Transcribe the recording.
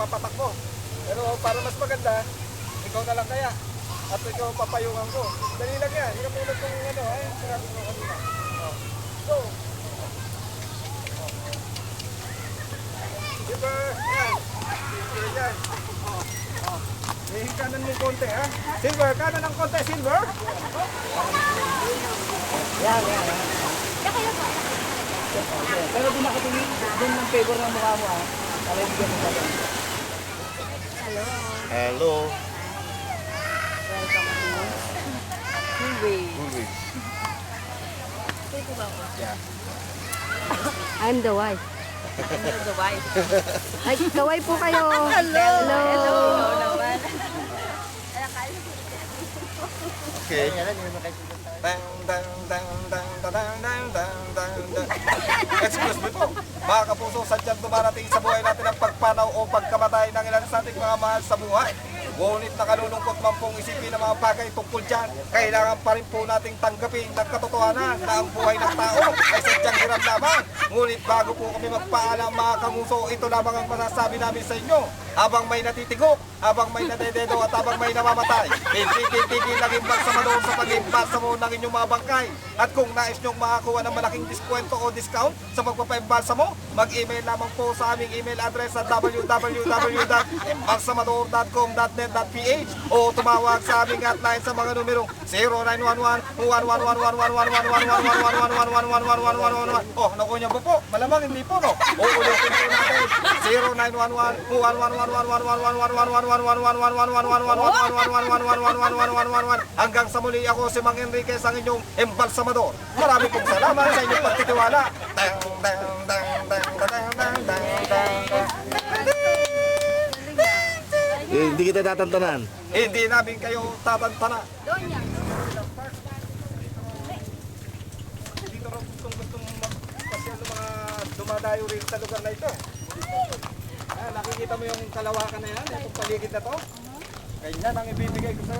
mapapatakbo. Pero para mas maganda, ikaw na lang kaya. At ikaw papayungan ko. Dali lang yan. Hindi ka tulad kung ano, ay, sinabi ko kanina. Go! Silver, yan. Silver yan. Kanan mo konti, ha? Silver, kanan ng konti, Silver. Yan. Pero di nakatingin doon ng favor ng mukha mo, ha? Para hindi ka magkakaroon. Hello. Welcome to Huwei. Yeah. I'm the wife. Ano the wife? Ay, kaway po kayo. Hello! Hello. Hello naman. Okay. Excuse me po, mga kapuso, sadyang dumarating sa buhay natin ang pagpanaw o pagkamatay ng ilan sa ating mga mahal sa buhay. Ngunit nakalulungkot man pong isipin ng mga bagay tungkol dyan, kailangan pa rin po nating tanggapin ng katotohanan na ang buhay ng tao ay sadyang hiram lamang. Ngunit bago po kami magpaalam mga kamuso, ito lamang ang masasabi namin sa inyo. Habang may natitigok, habang may nadededo at habang may namamatay, hindi titigil ang imbalsamador sa pag-imbalsamo ng inyong mga bangkay. At kung nais nyong makakuha ng malaking diskwento o discount sa pagpapaimbalsamo, mag-email lamang po sa aming email address sa www.imbalsamador.com.net.ph o tumawag sa aming hotline sa mga numerong 0911-111-111-111-111-111-111-111. Oh, naku niya po, malamang hindi po, no? O ulitin po natin, 0911-111-111-111-111-111-111-111-111-111-111-111. Hanggang sa muli, ako si Mang Enriquez, ang inyong embalsamador. Marami pong salamat sa inyong pagtitiwala. Hindi kita tatantanan. Hindi namin kayo tatantana. Dito rin kung gustong magpasyal ng mga dumadayo rin sa lugar na ito. Nakikita mo yung kalawakan na yan, itong paligid na to. Ganyan ang ibibigay ko sa'yo.